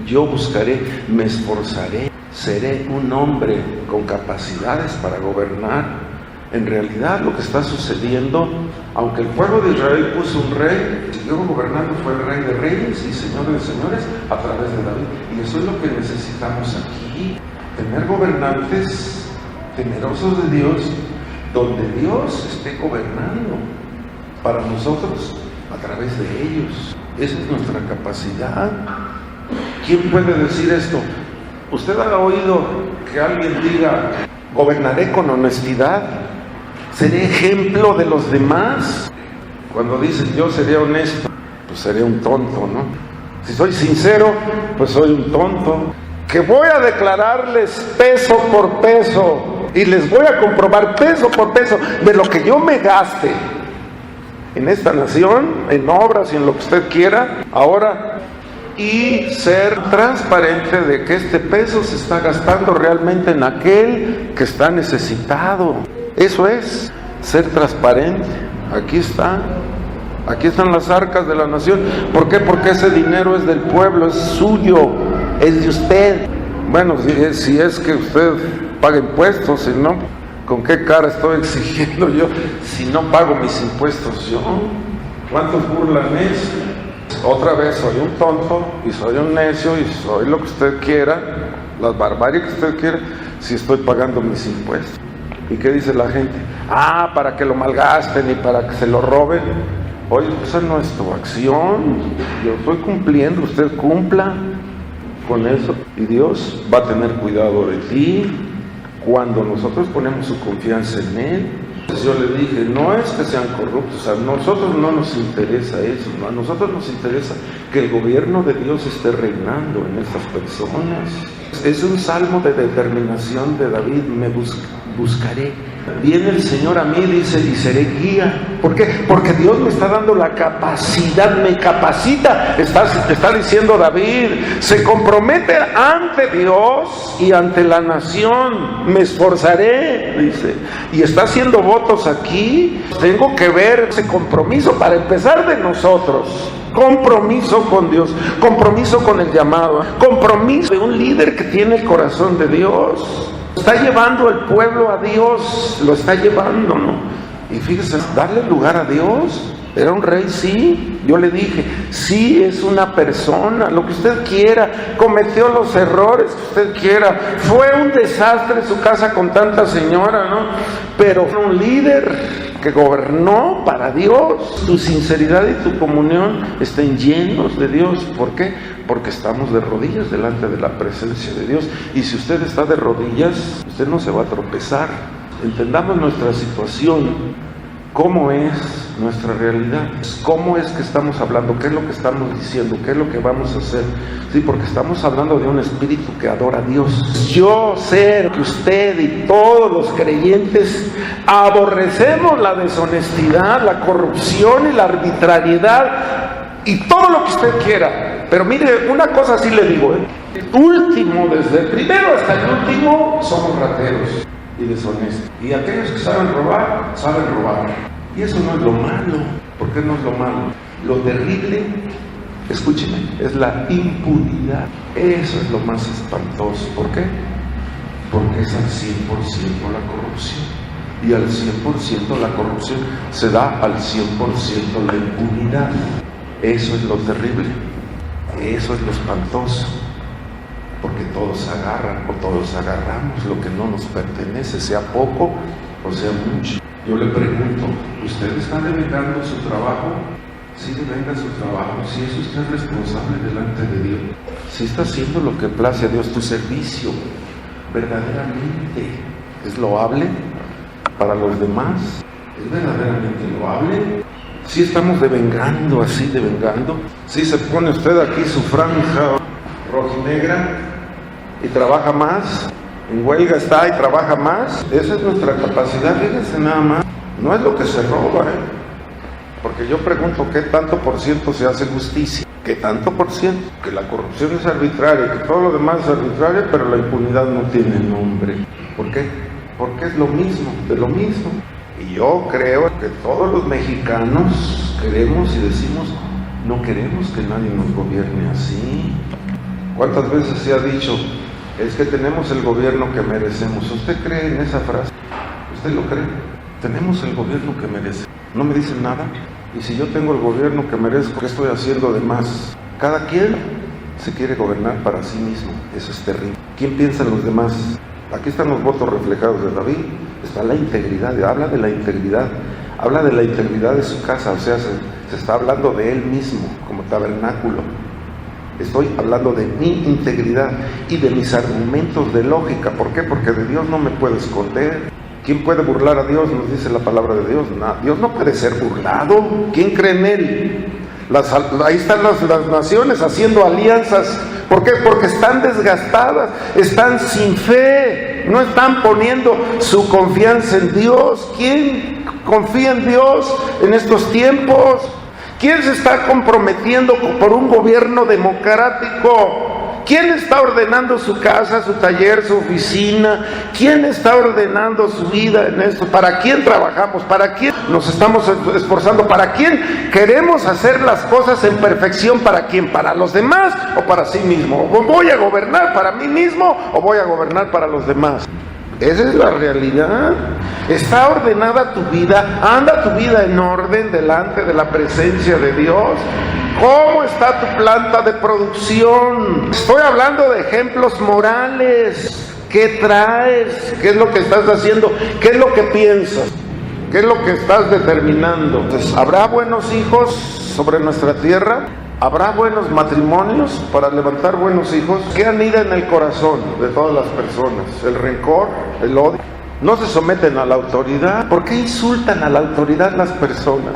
yo buscaré, me esforzaré, seré un hombre con capacidades para gobernar. En realidad lo que está sucediendo, aunque el pueblo de Israel puso un rey, siguió gobernando, fue el rey de reyes y señor de señores a través de David. Y eso es lo que necesitamos aquí, tener gobernantes temerosos de Dios, donde Dios esté gobernando para nosotros a través de ellos. Esa es nuestra capacidad. ¿Quién puede decir esto? ¿Usted ha oído que alguien diga, gobernaré con honestidad? ¿Seré ejemplo de los demás? Cuando dicen, yo seré honesto, pues seré un tonto, ¿no? Si soy sincero, pues soy un tonto. Que voy a declararles peso por peso y les voy a comprobar peso por peso de lo que yo me gaste en esta nación, en obras y en lo que usted quiera. Ahora, y ser transparente de que este peso se está gastando realmente en aquel que está necesitado. Eso es ser transparente. Aquí están las arcas de la nación. ¿Por qué? Porque ese dinero es del pueblo, es suyo, es de usted. Bueno, si es que usted paga impuestos, si no, ¿con qué cara estoy exigiendo yo si no pago mis impuestos yo? ¿Cuántos burlan eso? Otra vez soy un tonto y soy un necio y soy lo que usted quiera, las barbaries que usted quiera, si estoy pagando mis impuestos. ¿Y qué dice la gente? Para que lo malgasten y para que se lo roben. Oye, esa no es tu acción. Yo estoy cumpliendo, usted cumpla con eso y Dios va a tener cuidado de ti cuando nosotros ponemos su confianza en Él. Yo le dije, no es que sean corruptos, a nosotros no nos interesa eso, ¿no? A nosotros nos interesa que el gobierno de Dios esté reinando en estas personas. Es un salmo de determinación de David, me buscaré Viene el Señor a mí, dice, y seré guía. ¿Por qué? Porque Dios me está dando la capacidad, me capacita. Está diciendo David, se compromete ante Dios y ante la nación. Me esforzaré, dice. Y está haciendo votos aquí. Tengo que ver ese compromiso para empezar de nosotros. Compromiso con Dios, compromiso con el llamado, compromiso de un líder que tiene el corazón de Dios. Está llevando el pueblo a Dios, lo está llevando, ¿no? Y fíjese, darle lugar a Dios. Era un rey, sí. Yo le dije, sí, es una persona, lo que usted quiera, cometió los errores que usted quiera, fue un desastre su casa con tanta señora, ¿no? Pero fue un líder que gobernó para Dios. Tu sinceridad y tu comunión estén llenos de Dios. ¿Por qué? Porque estamos de rodillas delante de la presencia de Dios. Y si usted está de rodillas, usted no se va a tropezar. Entendamos nuestra situación, cómo es nuestra realidad, cómo es que estamos hablando, qué es lo que estamos diciendo, qué es lo que vamos a hacer. Sí, porque estamos hablando de un espíritu que adora a Dios. Yo sé que usted y todos los creyentes aborrecemos la deshonestidad, la corrupción y la arbitrariedad y todo lo que usted quiera. Pero mire, una cosa sí le digo, último, desde el primero hasta el último, somos rateros y deshonestos. Y aquellos que saben robar, saben robar. Y eso no es lo malo. ¿Por qué no es lo malo? Lo terrible, escúcheme, es la impunidad. Eso es lo más espantoso. ¿Por qué? Porque es al 100% la corrupción. Y al 100% la corrupción se da al 100% la impunidad. Eso es lo terrible. Eso es lo espantoso. Porque todos agarran o todos agarramos lo que no nos pertenece, sea poco o sea mucho. Yo le pregunto, ¿usted está devengando su trabajo? Sí, devenga su trabajo. Si es usted responsable delante de Dios. Si está haciendo lo que place a Dios, tu servicio verdaderamente es loable para los demás. ¿Es verdaderamente loable? Si estamos devengando, así devengando. Si se pone usted aquí su franja rojinegra y trabaja más, en huelga está y trabaja más. Esa es nuestra capacidad, fíjense nada más. No es lo que se roba, porque yo pregunto, ¿qué tanto por ciento se hace justicia? ¿Qué tanto por ciento? Que la corrupción es arbitraria, que todo lo demás es arbitrario, pero la impunidad no tiene nombre. ¿Por qué? Porque es lo mismo, de lo mismo. Y yo creo que todos los mexicanos queremos y decimos, no queremos que nadie nos gobierne así. ¿Cuántas veces se ha dicho, es que tenemos el gobierno que merecemos? ¿Usted cree en esa frase? ¿Usted lo cree? Tenemos el gobierno que merecemos. ¿No me dicen nada? Y si yo tengo el gobierno que merezco, ¿qué estoy haciendo de más? Cada quien se quiere gobernar para sí mismo. Eso es terrible. ¿Quién piensa en los demás? Aquí están los votos reflejados de David. Está la integridad. Habla de la integridad. Habla de la integridad de su casa. O sea, se está hablando de él mismo como tabernáculo. Estoy hablando de mi integridad y de mis argumentos de lógica. ¿Por qué? Porque de Dios no me puedo esconder. ¿Quién puede burlar a Dios? Nos dice la palabra de Dios. No, Dios no puede ser burlado. ¿Quién cree en Él? Ahí están las naciones haciendo alianzas. ¿Por qué? Porque están desgastadas, están sin fe, no están poniendo su confianza en Dios. ¿Quién confía en Dios en estos tiempos? ¿Quién se está comprometiendo por un gobierno democrático? ¿Quién está ordenando su casa, su taller, su oficina? ¿Quién está ordenando su vida en esto? ¿Para quién trabajamos? ¿Para quién nos estamos esforzando? ¿Para quién queremos hacer las cosas en perfección? ¿Para quién? ¿Para los demás o para sí mismo? ¿O voy a gobernar para mí mismo o voy a gobernar para los demás? Esa es la realidad. ¿Está ordenada tu vida? ¿Anda tu vida en orden delante de la presencia de Dios? ¿Cómo está tu planta de producción? Estoy hablando de ejemplos morales. ¿Qué traes? ¿Qué es lo que estás haciendo? ¿Qué es lo que piensas? ¿Qué es lo que estás determinando? Entonces, ¿habrá buenos hijos sobre nuestra tierra? ¿Habrá buenos matrimonios para levantar buenos hijos? ¿Qué anida en el corazón de todas las personas? ¿El rencor? ¿El odio? ¿No se someten a la autoridad? ¿Por qué insultan a la autoridad las personas?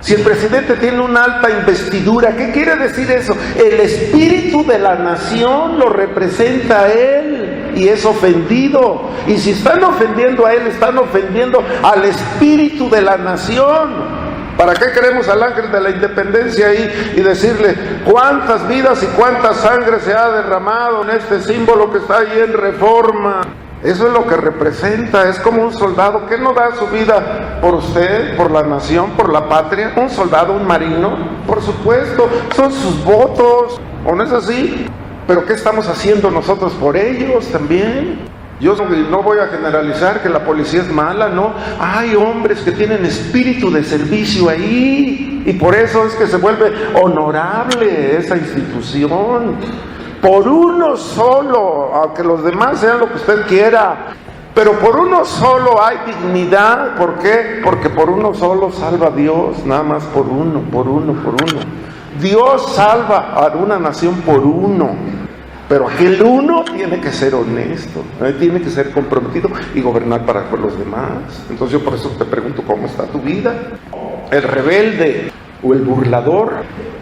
Si el presidente tiene una alta investidura, ¿qué quiere decir eso? El espíritu de la nación lo representa a él. y es ofendido. Y si están ofendiendo a él, están ofendiendo al espíritu de la nación. ¿Para qué queremos al ángel de la independencia ahí y decirle cuántas vidas y cuánta sangre se ha derramado en este símbolo que está ahí en Reforma? Eso es lo que representa. Es como un soldado que no da su vida por usted, por la nación, por la patria. Un soldado, un marino, por supuesto, son sus votos, ¿o no es así? Pero ¿qué estamos haciendo nosotros por ellos también? Yo no voy a generalizar que la policía es mala, no. Hay hombres que tienen espíritu de servicio ahí, y por eso es que se vuelve honorable esa institución. Por uno solo, aunque los demás sean lo que usted quiera, pero por uno solo hay dignidad. ¿Por qué? Porque por uno solo salva a Dios, nada más por uno. Dios salva a una nación por uno. Pero aquel uno tiene que ser honesto, tiene que ser comprometido y gobernar para los demás. Entonces yo por eso te pregunto, ¿cómo está tu vida? El rebelde o el burlador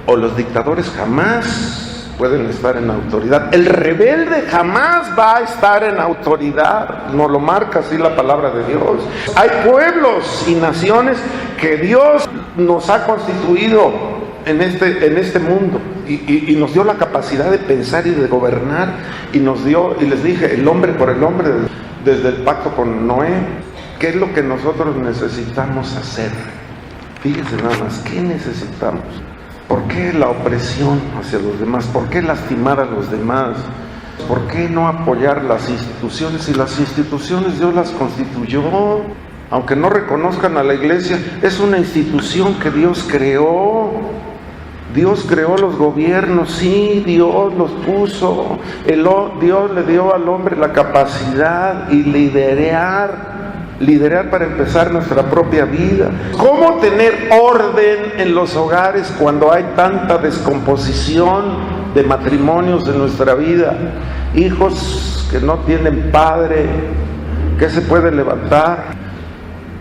o los dictadores jamás pueden estar en autoridad. El rebelde jamás va a estar en autoridad. Nos lo marca así la palabra de Dios. Hay pueblos y naciones que Dios nos ha constituido en este mundo y nos dio la capacidad de pensar y de gobernar, y nos dio, y les dije, el hombre por el hombre desde el pacto con Noé. ¿Qué es lo que nosotros necesitamos hacer? Fíjense nada más, ¿qué necesitamos? ¿Por qué la opresión hacia los demás? ¿Por qué lastimar a los demás? ¿Por qué no apoyar las instituciones? Si las instituciones Dios las constituyó, aunque no reconozcan a la iglesia, es una institución que Dios creó. Dios creó los gobiernos, sí, Dios los puso. Dios le dio al hombre la capacidad y liderar para empezar nuestra propia vida. ¿Cómo tener orden en los hogares cuando hay tanta descomposición de matrimonios en nuestra vida? Hijos que no tienen padre, ¿qué se puede levantar?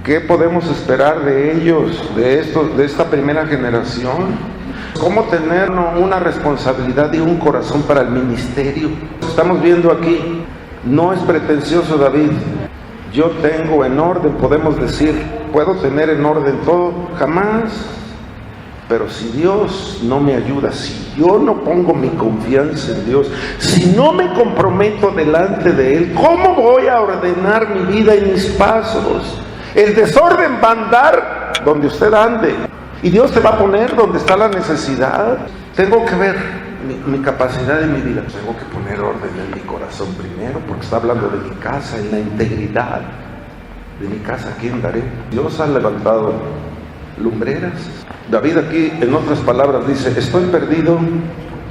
¿Qué podemos esperar de ellos, de esta primera generación? ¿Cómo tener una responsabilidad y un corazón para el ministerio? Estamos viendo aquí, no es pretencioso David. Yo tengo en orden, podemos decir, puedo tener en orden todo, jamás. Pero si Dios no me ayuda, si yo no pongo mi confianza en Dios, si no me comprometo delante de Él, ¿cómo voy a ordenar mi vida y mis pasos? El desorden va a andar donde usted ande, y Dios te va a poner donde está la necesidad. Tengo que ver mi capacidad en mi vida. Tengo que poner orden en mi corazón primero, porque está hablando de mi casa, en la integridad de mi casa. ¿A quién daré? Dios ha levantado lumbreras. David aquí, en otras palabras, dice: estoy perdido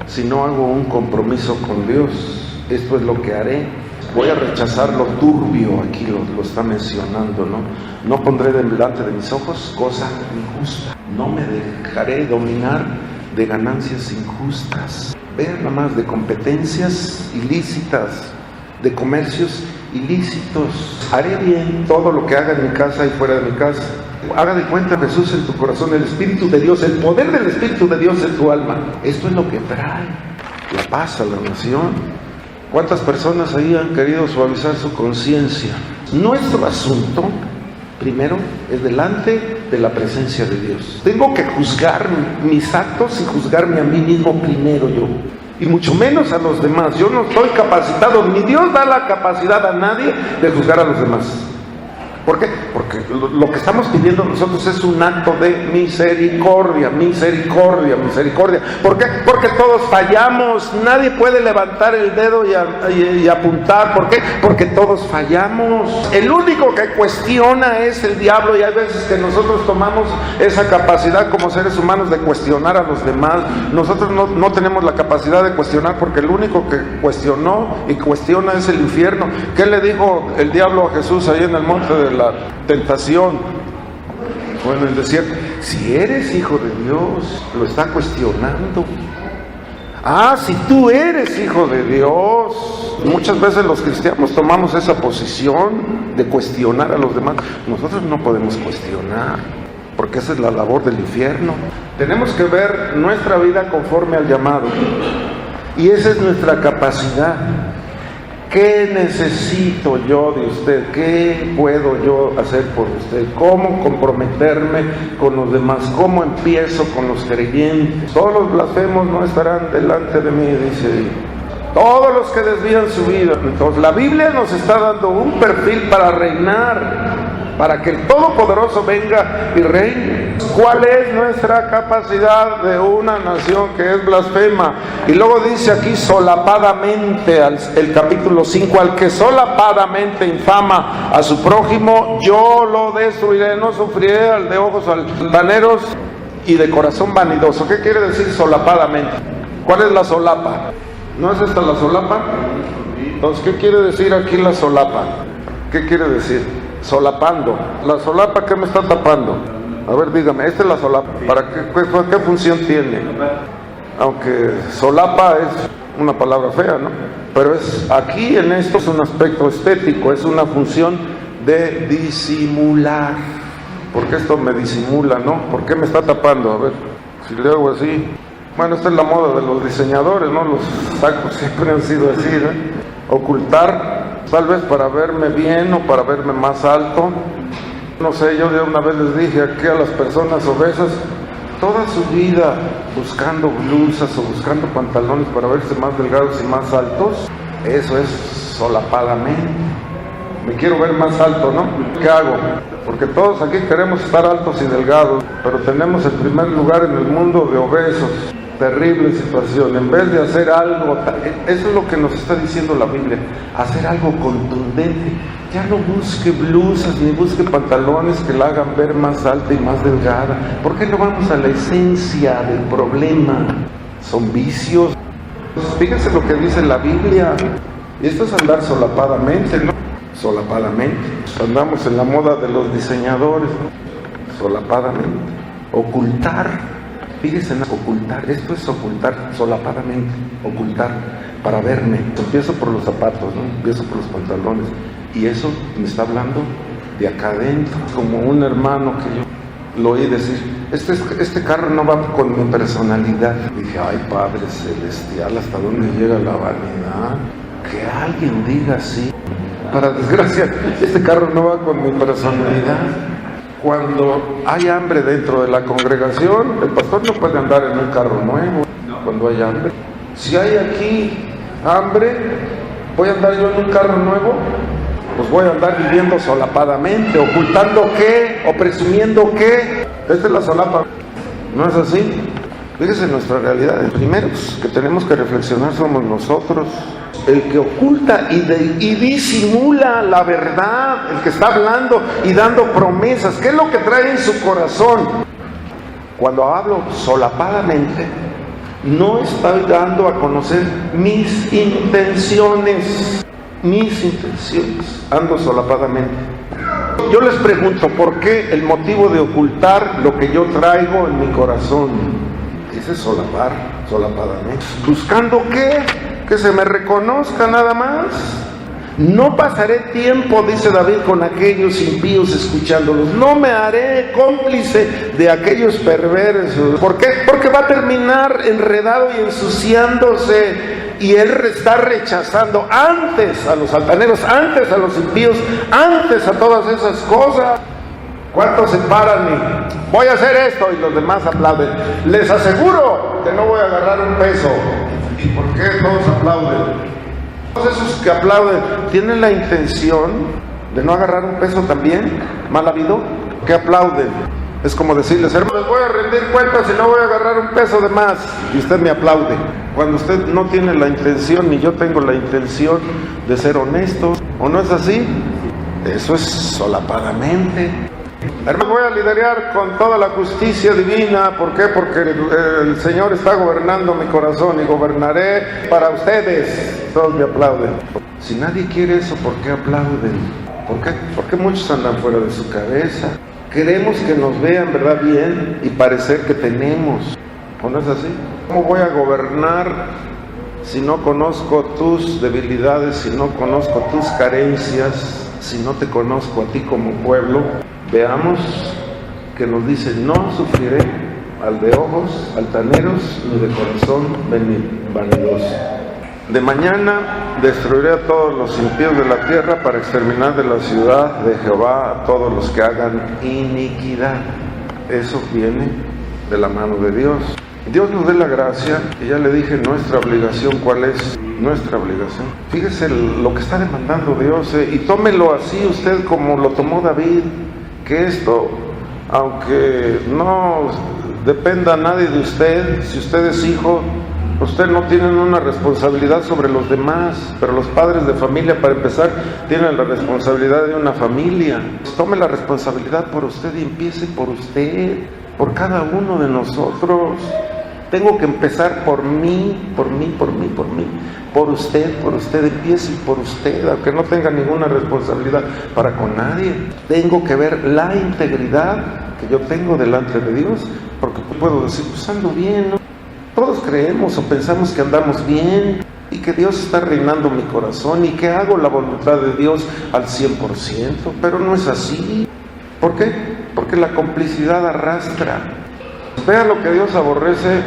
si no hago un compromiso con Dios. Esto es lo que haré. Voy a rechazar lo turbio, aquí lo está mencionando, ¿no? No pondré delante de mis ojos cosa injusta. No me dejaré dominar de ganancias injustas. Vean nada más, de competencias ilícitas, de comercios ilícitos. Haré bien todo lo que haga en mi casa y fuera de mi casa. Haga de cuenta Jesús en tu corazón, el Espíritu de Dios, el poder del Espíritu de Dios en tu alma. Esto es lo que trae la paz a la nación. ¿Cuántas personas ahí han querido suavizar su conciencia? Nuestro asunto, primero, es delante de la presencia de Dios. Tengo que juzgar mis actos y juzgarme a mí mismo primero yo. Y mucho menos a los demás. Yo no estoy capacitado, ni Dios da la capacidad a nadie de juzgar a los demás. ¿Por qué? Porque lo que estamos pidiendo nosotros es un acto de misericordia. ¿Por qué? Porque todos fallamos. Nadie puede levantar el dedo y apuntar. ¿Por qué? Porque todos fallamos. El único que cuestiona es el diablo, y hay veces que nosotros tomamos esa capacidad como seres humanos de cuestionar a los demás. Nosotros no tenemos la capacidad de cuestionar, porque el único que cuestionó y cuestiona es el infierno. ¿Qué le dijo el diablo a Jesús ahí en el monte de la tentación? Bueno, en el desierto: si eres hijo de Dios. Lo está cuestionando. Si tú eres hijo de Dios. Muchas veces los cristianos tomamos esa posición de cuestionar a los demás. Nosotros no podemos cuestionar, porque esa es la labor del infierno. Tenemos que ver nuestra vida conforme al llamado, y esa es nuestra capacidad. ¿Qué necesito yo de usted? ¿Qué puedo yo hacer por usted? ¿Cómo comprometerme con los demás? ¿Cómo empiezo con los creyentes? Todos los blasfemos no estarán delante de mí, dice ahí. Todos los que desvían su vida. Entonces la Biblia nos está dando un perfil para reinar, para que el Todopoderoso venga y reine. ¿Cuál es nuestra capacidad de una nación que es blasfema? Y luego dice aquí solapadamente, el capítulo 5, al que solapadamente infama a su prójimo, yo lo destruiré, no sufriré al de ojos altaneros y de corazón vanidoso. ¿Qué quiere decir solapadamente? ¿Cuál es la solapa? ¿No es esta la solapa? Entonces, ¿qué quiere decir aquí la solapa? ¿Qué quiere decir? Solapando. ¿La solapa qué me está tapando? A ver, dígame, esta es la solapa. ¿Para qué función tiene? Aunque solapa es una palabra fea, ¿no? Pero aquí en esto es un aspecto estético, es una función de disimular. ¿Por qué esto me disimula, no? ¿Por qué me está tapando? A ver, si le hago así. Bueno, esta es la moda de los diseñadores, ¿no? Los sacos siempre han sido así, ¿no? Ocultar, tal vez para verme bien o para verme más alto. No sé, yo de una vez les dije aquí a las personas obesas, toda su vida buscando blusas o buscando pantalones para verse más delgados y más altos, eso es solapadamente. Me quiero ver más alto, ¿no? ¿Qué hago? Porque todos aquí queremos estar altos y delgados, pero tenemos el primer lugar en el mundo de obesos. Terrible situación. En vez de hacer algo, eso es lo que nos está diciendo la Biblia, hacer algo contundente. Ya no busque blusas ni busque pantalones que la hagan ver más alta y más delgada. ¿Por qué no vamos a la esencia del problema? Son vicios. Fíjense lo que dice la Biblia. Y esto es andar solapadamente, ¿no? Solapadamente. Andamos en la moda de los diseñadores, ¿no? Solapadamente. Ocultar. Fíjense en ocultar, esto es ocultar solapadamente, ocultar para verme. Empiezo por los zapatos, ¿no? Empiezo por los pantalones. Y eso me está hablando de acá adentro, como un hermano que yo lo oí decir, este carro no va con mi personalidad. Dije, ay Padre Celestial, ¿hasta dónde llega la vanidad? Que alguien diga así. Para desgracia, este carro no va con mi personalidad. Cuando hay hambre dentro de la congregación, el pastor no puede andar en un carro nuevo cuando hay hambre. Si hay aquí hambre, ¿voy a andar yo en un carro nuevo? Pues voy a andar viviendo solapadamente, ocultando qué, o presumiendo qué. Esta es la solapa. ¿No es así? Fíjese nuestra realidad. Los primeros que tenemos que reflexionar somos nosotros. El que oculta y disimula la verdad, el que está hablando y dando promesas. ¿Qué es lo que trae en su corazón? Cuando hablo solapadamente, no estoy dando a conocer mis intenciones. Mis intenciones. Ando solapadamente. Yo les pregunto, ¿por qué el motivo de ocultar lo que yo traigo en mi corazón? Dice solapar, solapadamente. ¿Buscando qué? Que se me reconozca nada más. No pasaré tiempo, dice David, con aquellos impíos escuchándolos. No me haré cómplice de aquellos perversos. ¿Por qué? Porque va a terminar enredado y ensuciándose. Y él está rechazando antes a los altaneros, antes a los impíos, antes a todas esas cosas. ¿Cuántos se paran y voy a hacer esto y los demás aplauden? Les aseguro que no voy a agarrar un peso. ¿Y por qué todos aplauden? Todos esos que aplauden, ¿tienen la intención de no agarrar un peso también? ¿Mal habido? ¿Qué aplauden? Es como decirles, hermano, les voy a rendir cuentas y no voy a agarrar un peso de más. Y usted me aplaude. Cuando usted no tiene la intención, ni yo tengo la intención de ser honesto. ¿O no es así? Eso es solapadamente. Hermano, voy a liderar con toda la justicia divina. ¿Por qué? Porque el Señor está gobernando mi corazón y gobernaré para ustedes. Todos me aplauden. Si nadie quiere eso, ¿por qué aplauden? ¿Por qué? Porque muchos andan fuera de su cabeza. Queremos que nos vean, ¿verdad? Bien y parecer que tenemos. ¿O no es así? ¿Cómo voy a gobernar si no conozco tus debilidades, si no conozco tus carencias, si no te conozco a ti como pueblo? Veamos que nos dice, no sufriré al de ojos altaneros ni de corazón vanidoso. De mañana destruiré a todos los impíos de la tierra para exterminar de la ciudad de Jehová a todos los que hagan iniquidad. Eso viene de la mano de Dios. Dios nos dé la gracia, y ya le dije nuestra obligación. ¿Cuál es nuestra obligación? Fíjese lo que está demandando Dios, y tómelo así usted como lo tomó David, que esto, aunque no dependa nadie de usted, si usted es hijo, usted no tiene una responsabilidad sobre los demás, pero los padres de familia, para empezar, tienen la responsabilidad de una familia. Tome la responsabilidad por usted y empiece por usted, por cada uno de nosotros. Tengo que empezar por mí, por usted, empiece por usted, aunque no tenga ninguna responsabilidad para con nadie. Tengo que ver la integridad que yo tengo delante de Dios, porque puedo decir, pues ando bien, ¿no? Todos creemos o pensamos que andamos bien y que Dios está reinando mi corazón y que hago la voluntad de Dios al 100%, pero no es así. ¿Por qué? Porque la complicidad arrastra. Vea lo que Dios aborrece,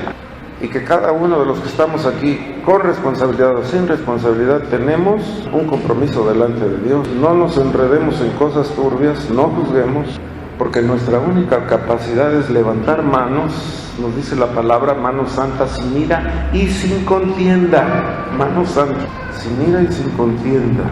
y que cada uno de los que estamos aquí, con responsabilidad o sin responsabilidad, tenemos un compromiso delante de Dios. No nos enredemos en cosas turbias, no juzguemos, porque nuestra única capacidad es levantar manos, nos dice la palabra, manos santas, sin ira y sin contienda. Manos santas, sin ira y sin contienda.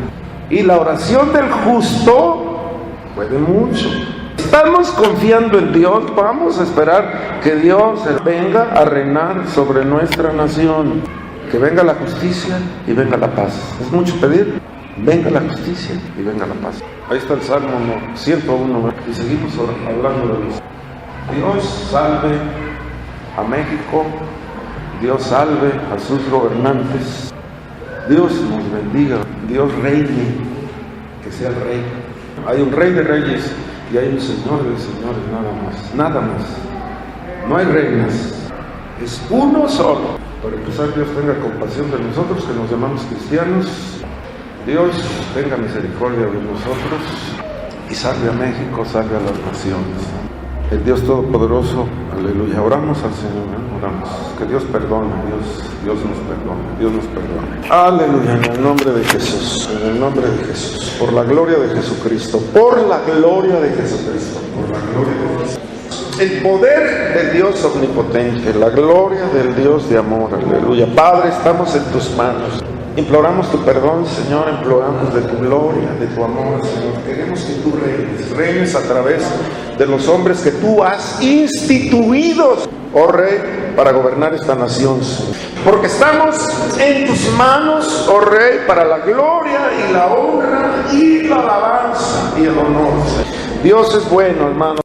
Y la oración del justo puede mucho. Estamos confiando en Dios, vamos a esperar que Dios venga a reinar sobre nuestra nación, que venga la justicia y venga la paz. ¿Es mucho pedir? Venga la justicia y venga la paz. Ahí está el Salmo 101, y seguimos hablando de eso. Dios salve a México, Dios salve a sus gobernantes, Dios nos bendiga, Dios reine, que sea el rey. Hay un rey de reyes y hay un señor de señores, nada más. No hay reinas, es uno solo. Para empezar, Dios tenga compasión de nosotros que nos llamamos cristianos. Dios tenga misericordia de nosotros y salve a México, salve a las naciones. El Dios Todopoderoso, aleluya. Oramos al Señor, oramos. Que Dios perdone, Dios nos perdone. Aleluya, en el nombre de Jesús, en el nombre de Jesús. Por la gloria de Jesucristo, por la gloria de Jesucristo, por la gloria de Jesús. El poder del Dios omnipotente, la gloria del Dios de amor, aleluya. Padre, estamos en tus manos. Imploramos tu perdón, Señor, imploramos de tu gloria, de tu amor, Señor. Queremos que tú reines a través de los hombres que tú has instituido, oh Rey, para gobernar esta nación, Señor. Porque estamos en tus manos, oh Rey, para la gloria y la honra y la alabanza y el honor, Señor. Dios es bueno, hermano.